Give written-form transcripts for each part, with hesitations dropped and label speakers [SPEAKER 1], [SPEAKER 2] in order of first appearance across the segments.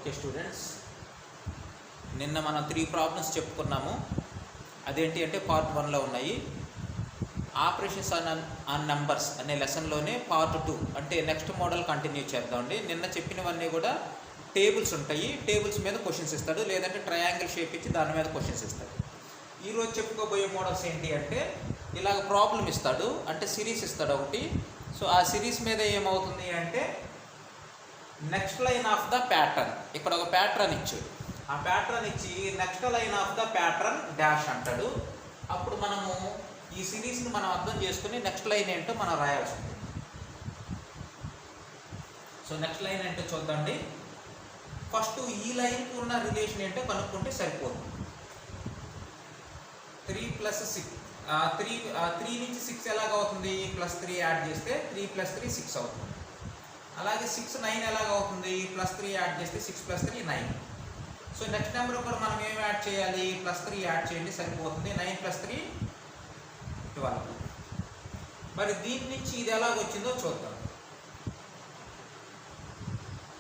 [SPEAKER 1] Okay students, నిన్న మనం 3 problems చెప్పుకున్నాము. అదేంటి అంటే పార్ట్ 1లో ఉన్నాయి. ఆపరేషన్స్ ఆన్ నంబర్స్ అనే లెసన్లోనే పార్ట్ 2 అంటే నెక్స్ట్ మోడల్ కంటిన్యూ చేద్దామండి. నిన్న చెప్పినవన్నీ కూడా టేబుల్స్ ఉంటాయి, టేబుల్స్ మీద క్వశ్చన్స్ ఇస్తాడు, లేదంటే ట్రయాంగిల్ షేప్ ఇచ్చి దాని మీద క్వశ్చన్స్ ఇస్తాడు. ఈరోజు చెప్పుకోబోయే మోడల్స్ ఏంటి అంటే ఇలాగ ప్రాబ్లం ఇస్తాడు, అంటే సిరీస్ ఇస్తాడు ఒకటి. సో ఆ సిరీస్ మీద ఏమవుతుంది అంటే next line of the pattern, ఇక్కడ ఒక ప్యాటర్న్ ఇచ్చాడు. ఆ ప్యాటర్న్ ఇచ్చి next line of the pattern dash అంటాడు. అప్పుడు మనము ఈ సిరీస్ని మనం అర్థం చేసుకుని నెక్స్ట్ లైన్ ఏంటో మనం రాయాల్సి ఉంటుంది. సో నెక్స్ట్ లైన్ ఏంటో చూద్దాండి. ఫస్ట్ ఈ లైన్కి ఉన్న రిలేషన్ ఏంటో కనుక్కుంటే సరిపోతుంది. 3 + 6 3 నుంచి 6 ఎలాగవుతుంది? +3 యాడ్ చేస్తే 3 + 3 6 అవుతుంది. అలాగే 6 9 ఎలాగవుతుంది? +3 యాడ్ చేస్తే 6 + 3 9. సో నెక్స్ట్ నెంబర్ కూడా మనం ఏం యాడ్ చేయాలి? +3 యాడ్ చేయండి సరిపోతుంది. 9 + 3 12. మరి దీని నుంచి ఇది ఎలాగొచ్చిందో చూద్దాం.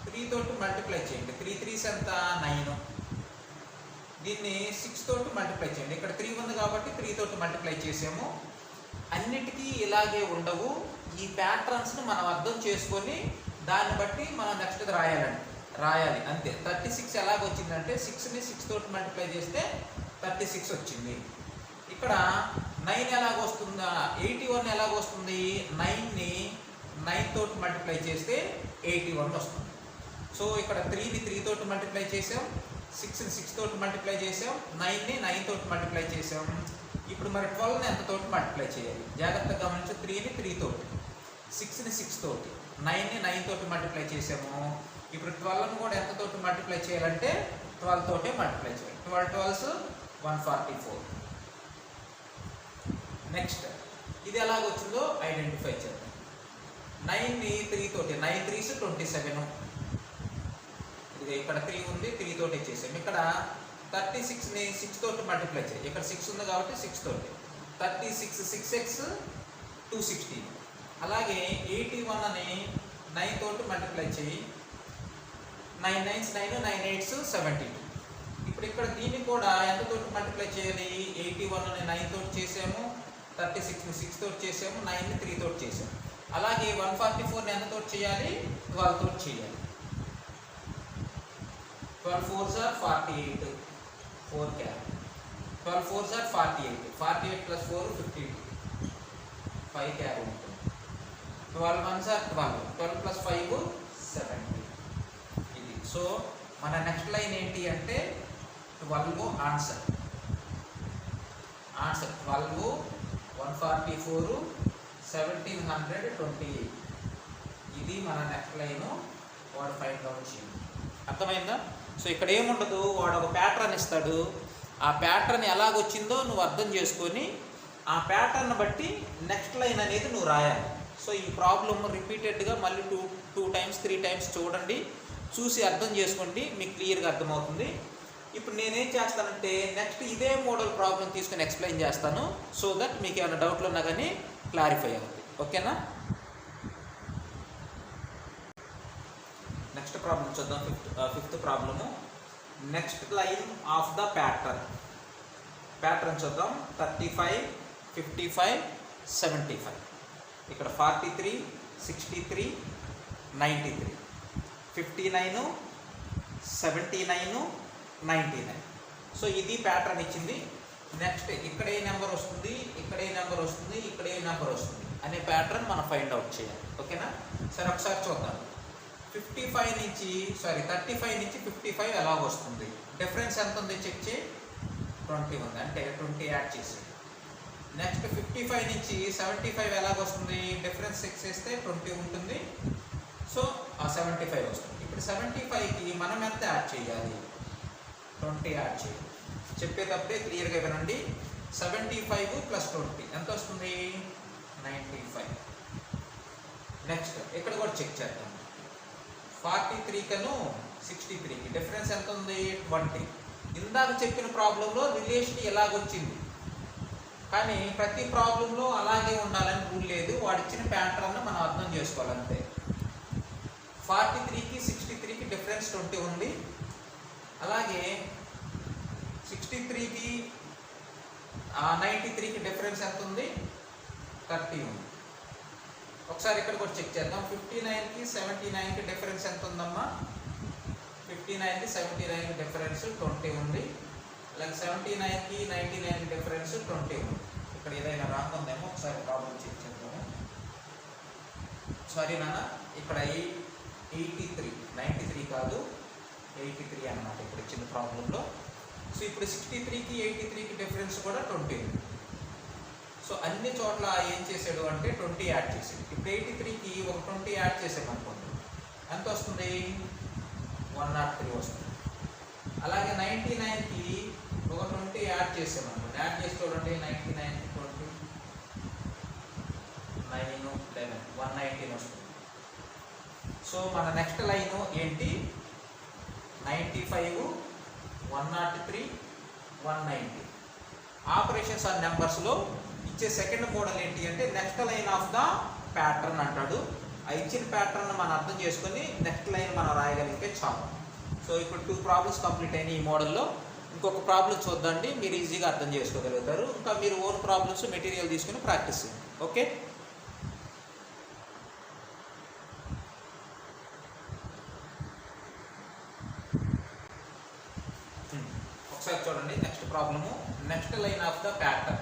[SPEAKER 1] 3 తోటి మల్టిప్లై చేయండి. 3 3s ఎంత? 9. దీన్ని 6 తోటి మల్టిప్లై చేయండి. ఇక్కడ 3 ఉంది కాబట్టి 3 తోటి మల్టిప్లై చేసాము. అన్నిటికీ ఇలాగే ఉండవు. ఈ ప్యాటర్న్స్ను మనం అర్థం చేసుకొని దాన్ని బట్టి మనం నెక్స్ట్ రాయాలి అంతే. 36 ఎలాగొచ్చిందంటే 6ని 6 తోటి మల్టిప్లై చేస్తే 36 వచ్చింది. ఇక్కడ 9 ఎలాగొస్తుందా? 81 ఎలాగొస్తుంది? 9ని 9 తోటి మల్టిప్లై చేస్తే 81 వస్తుంది. సో ఇక్కడ 3ని 3 తోటి మల్టిప్లై చేసాం, 6ని 6 తోటి మల్టిప్లై చేసాం, 9ని 9 తోటి మల్టిప్లై చేసాం. ఇప్పుడు మరి 12ని ఎంత తోటి మల్టిప్లై చేయాలి? జాగ్రత్తగా గమనించి 3ని 3 తోటి, 6ని 6 తోటి, 9ని 9 తోటి మల్టిప్లై చేసాము. ఇప్పుడు 12ని కూడా ఎంత తోటి మల్టిప్లై చేయాలంటే 12 తోటే మల్టిప్లై చేయాలి. 12 12s 144. నెక్స్ట్ ఇది ఎలాగొచ్చిందో ఐడెంటిఫై చేద్దాం. 9ని 3 తోటి, 9 3s 27. ఇది ఇక్కడ 3 ఉంది, 3 తోటి చేసాము. ఇక్కడ 36ని 6 తోటి మల్టిప్లై చేయాలి. ఇక్కడ 6 ఉంది కాబట్టి 6 తోటి. 36 6x 216. అలాగే 81ని 9 తోటి మల్టిప్లై చేయి. 9 9s 9, 9 8s 72. ఇప్పుడు ఇక్కడ దీన్ని కూడా ఎంత తోటి మల్టిప్లై చేయాలి? 81ని 9 తోటి చేసాము, 36ని 6 తోటి చేసాము, 9ని 3 తోటి చేసాము. అలాగే 144ని ఎంత తోటి చేయాలి? 12 తోటి చేయాలి. 12 4s are 48. 4 cap. 12 4s are 48. 48 + 4 52. 5 cap ఉంటుంది. 12 1s are 12. 12 + 5 70. ఇది. సో మన నెక్స్ట్ లైన్ ఏంటి అంటే 12 ఆన్సర్. 12 144 1728. ఇది మన నెక్స్ట్ లైన్. వాడు ఫైండ్ అవుట్ చేయండి. అర్థమైందా? సో ఇక్కడ ఏముండదు, వాడు ఒక ప్యాటర్న్ ఇస్తాడు. ఆ ప్యాటర్న్ ఎలాగొచ్చిందో నువ్వు అర్థం చేసుకొని ఆ ప్యాటర్న్ బట్టి నెక్స్ట్ లైన్ అనేది నువ్వు రాయాలి. సో ఈ ప్రాబ్లమ్ రిపీటెడ్గా మళ్ళీ 2 times 3 times చూడండి, చూసి అర్థం చేసుకోండి, మీకు క్లియర్గా అర్థమవుతుంది. ఇప్పుడు నేనేం చేస్తానంటే నెక్స్ట్ ఇదే మోడల్ ప్రాబ్లం తీసుకొని ఎక్స్ప్లెయిన్ చేస్తాను, సో దట్ మీకు ఏమైనా డౌట్లు ఉన్నా కానీ క్లారిఫై అవుతుంది. ఓకేనా? నెక్స్ట్ ప్రాబ్లం చూద్దాం. Fifth problem. Next line of the pattern చూద్దాం. 35 55 75. ఇక్కడ 43 63 93 59 79 99. సో ఇది ప్యాటర్న్ ఇచ్చింది. నెక్స్ట్ ఇక్కడ ఏ నెంబర్ వస్తుంది, ఇక్కడ ఏ నెంబర్ వస్తుంది, ఇక్కడ ఏ నెంబర్ వస్తుంది అనే ప్యాటర్న్ మనం ఫైండ్ అవుట్ చేయాలి. ఓకేనా? సరే ఒకసారి చూద్దాం. 35 నుంచి 55 ఎలాగ వస్తుంది? డిఫరెన్స్ ఎంత ఉంది చెక్ చేయి. 20 ఉంది, అంటే 20 యాడ్ చేసి. నెక్స్ట్ 55 నుంచి 75 ఎలాగ వస్తుంది? డిఫరెన్స్ 6 వేస్తే 20 ఉంటుంది. సో ఆ 75 వస్తుంది. ఇప్పుడు 75కి మనం ఎంత యాడ్ చేయాలి? 20 యాడ్ చేయాలి. చెప్పేటప్పుడే క్లియర్గా వినండి. 75 + 20 ఎంత వస్తుంది? 95. నెక్స్ట్ ఇక్కడ కూడా చెక్ చేద్దాం. 43కను 63కి డిఫరెన్స్ ఎంత ఉంది? 20. ఇందాక చెప్పిన ప్రాబ్లంలో రిలేషన్ ఎలాగొచ్చింది, కానీ ప్రతి ప్రాబ్లంలో అలాగే ఉండాలని రూల్ లేదు. వాడు ఇచ్చిన ప్యాటర్న్ మనం అర్థం చేసుకోవాలంతే. 43కి 63కి డిఫరెన్స్ 20 ఉంది. అలాగే 63కి 93కి డిఫరెన్స్ ఎంత ఉంది? 30 ఉంది. ఒకసారి ఇక్కడ కూడా చెక్ చేద్దాం. 59కి 79కి డిఫరెన్స్ ఎంత ఉందమ్మా? 59కి 79కి డిఫరెన్స్ 20 ఉంది. అలాగే 79కి 99కి డిఫరెన్స్ 20 ఉంది. ఇక్కడ ఏదైనా రాంగ్ ఉందేమో ఒకసారి ప్రాబ్లం చెక్ చేద్దాము. సారీ నాన్న, ఇక్కడ 93 కాదు 83 అన్నమాట ఇప్పుడు ఇచ్చిన ప్రాబ్లంలో. సో ఇప్పుడు 63కి 83కి డిఫరెన్స్ కూడా 20 ఉంది. సో అన్ని చోట్ల ఏం చేసాడు అంటే 20 యాడ్ చేసాడు. ఇప్పుడు 83కి ఒక 20 యాడ్ చేసామనుకోండి, ఎంత వస్తుంది? 103 వస్తుంది. అలాగే 99కి ఒక 20 యాడ్ చేసామనుకోండి, యాడ్ చేసి చూడండి, 99కి 20 9 11 119 వస్తుంది. సో మన నెక్స్ట్ లైన్ ఏంటి? 95 103 190. ఆపరేషన్స్ ఆన్ నెంబర్స్లో ఇచ్చే సెకండ్ మోడల్ ఏంటి అంటే next line of the pattern అంటాడు. ఆ ఇచ్చిన ప్యాటర్న్ మనం అర్థం చేసుకొని నెక్స్ట్ లైన్ మనం రాయగలిగితే చాలు. సో ఇప్పుడు 2 ప్రాబ్లమ్స్ కంప్లీట్ అయినాయి ఈ మోడల్లో. ఇంకొక ప్రాబ్లం చూద్దండి, మీరు ఈజీగా అర్థం చేసుకోగలుగుతారు. ఇంకా మీరు ఓన్ ప్రాబ్లమ్స్ మెటీరియల్ తీసుకుని ప్రాక్టీస్ చేయండి. ఓకే, ఒకసారి చూడండి. Next problem next line of the pattern.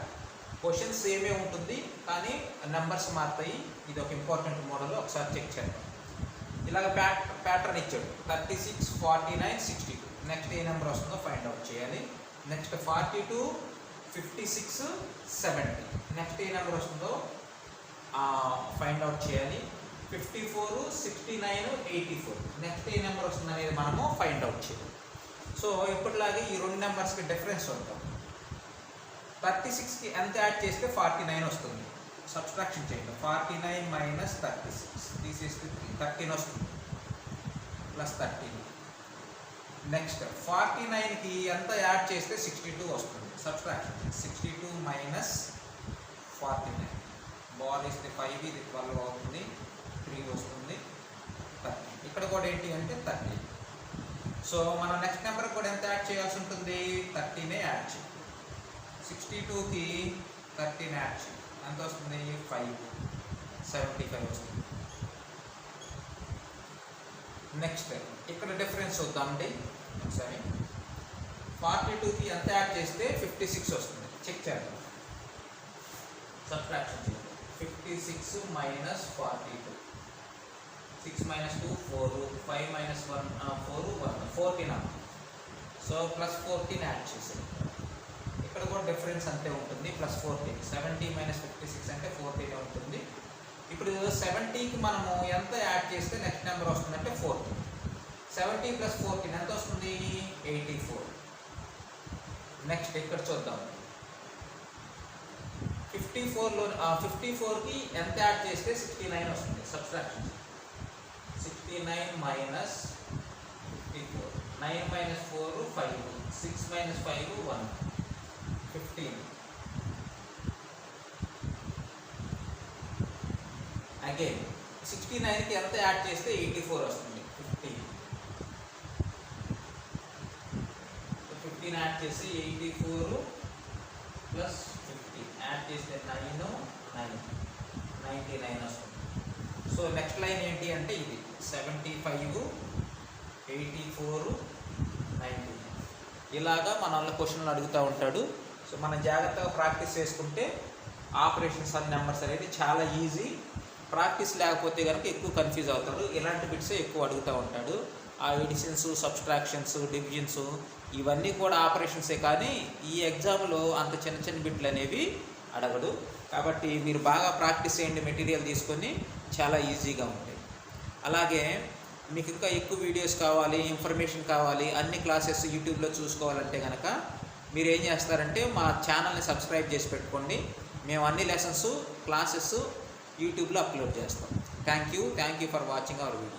[SPEAKER 1] Question సేమే ఉంటుంది కానీ నెంబర్స్ మారుతాయి. ఇది ఒక ఇంపార్టెంట్ మోడల్, ఒకసారి చెక్ చేద్దాం. ఇలాగ ప్యాటర్న్ ఇచ్చాడు 36 49 62. నెక్స్ట్ ఏ నెంబర్ వస్తుందో ఫైండ్ అవుట్ చేయాలి. నెక్స్ట్ 42 56 70. నెక్స్ట్ ఏ నెంబర్ వస్తుందో ఫైండ్ అవుట్ చేయాలి. 54 69 84. నెక్స్ట్ ఏ నెంబర్ వస్తుంది అనేది మనము ఫైండ్ అవుట్ చేయాలి. సో ఇప్పటిలాగే ఈ 2 నెంబర్స్కి డిఫరెన్స్ వద్దాం. 36కి ఎంత యాడ్ చేస్తే 49 వస్తుంది? సబ్స్ట్రాక్షన్ చేయండి. 49 మైనస్ 36 తీసేస్తే 13 వస్తుంది, ప్లస్ 13. నెక్స్ట్ 49కి ఎంత యాడ్ చేస్తే 62 వస్తుంది? Subtraction 62 minus 49. బాల్ ఇస్తే 5, ఇది 12 అవుతుంది, 3 వస్తుంది, 30. ఇక్కడ కూడా ఏంటి అంటే 30. సో మనం నెక్స్ట్ నెంబర్ కూడా ఎంత యాడ్ చేయాల్సి ఉంటుంది? 13 యాడ్ చేయాలి. 62కి 13 యాడ్ చేయాలి, ఎంత వస్తుంది? 5 75 వస్తుంది. నెక్స్ట్ ఇక్కడ డిఫరెన్స్ చూద్దామండి ఒకసారి. 42కి ఎంత యాడ్ చేస్తే 56 వస్తుంది? చెక్ చేద్దాం. సబ్ట్రాక్షన్ చేద్దాం. 56 minus 42. 6 minus 2 4, 5 minus 1 4 1 14. So plus 14 add చేసాం. ఇక్కడ కూడా డిఫరెన్స్ అంతే ఉంటుంది, ప్లస్ 14. 70 మైనస్ 56 అంటే 14 ఉంటుంది. ఇప్పుడు 70కి మనము ఎంత యాడ్ చేస్తే నెక్స్ట్ నెంబర్ వస్తుందంటే 14. 70 ప్లస్ 14 ఎంత వస్తుంది? 84. నెక్స్ట్ ఇక్కడ చూద్దాం. 54కి ఎంత యాడ్ చేస్తే 69 వస్తుంది? Subtraction 69 minus 54. 9 minus 4 5, 6 minus 5 1, 15. Again 69కి ఎంత యాడ్ చేస్తే 84 వస్తుంది? 15. 15 యాడ్ చేసి 84 ప్లస్ 15 యాడ్ చేస్తే 9 99 వస్తుంది. సో నెక్స్ట్ లైన్ ఏంటి అంటే ఇది 75 84 99. ఇలాగా మనల్ని క్వశ్చన్లు అడుగుతూ ఉంటాడు. సో మనం జాగ్రత్తగా ప్రాక్టీస్ చేసుకుంటే ఆపరేషన్స్ అండ్ నెంబర్స్ అనేది చాలా ఈజీ. ప్రాక్టీస్ లేకపోతే కనుక ఎక్కువ కన్ఫ్యూజ్ అవుతారు. ఇలాంటి బిట్సే ఎక్కువ అడుగుతూ ఉంటాడు. ఆ ఎడిషన్స్, సబ్స్ట్రాక్షన్స్, డివిజన్స్ ఇవన్నీ కూడా ఆపరేషన్సే, కానీ ఈ ఎగ్జామ్లో అంత చిన్న చిన్న బిట్లు అనేవి అడగడు. కాబట్టి మీరు బాగా ప్రాక్టీస్ చేయండి, మెటీరియల్ తీసుకొని చాలా ఈజీగా ఉంటాయి. అలాగే మీకు ఇంకా ఎక్కువ వీడియోస్ కావాలి, ఇన్ఫర్మేషన్ కావాలి, అన్ని క్లాసెస్ యూట్యూబ్లో చూసుకోవాలంటే కనుక మీరు ఏం చేస్తారంటే మా ఛానల్ని సబ్స్క్రైబ్ చేసి పెట్టుకోండి. మేము అన్ని లెసన్స్, క్లాసెస్ యూట్యూబ్లో అప్లోడ్ చేస్తాం. Thank you for watching our video.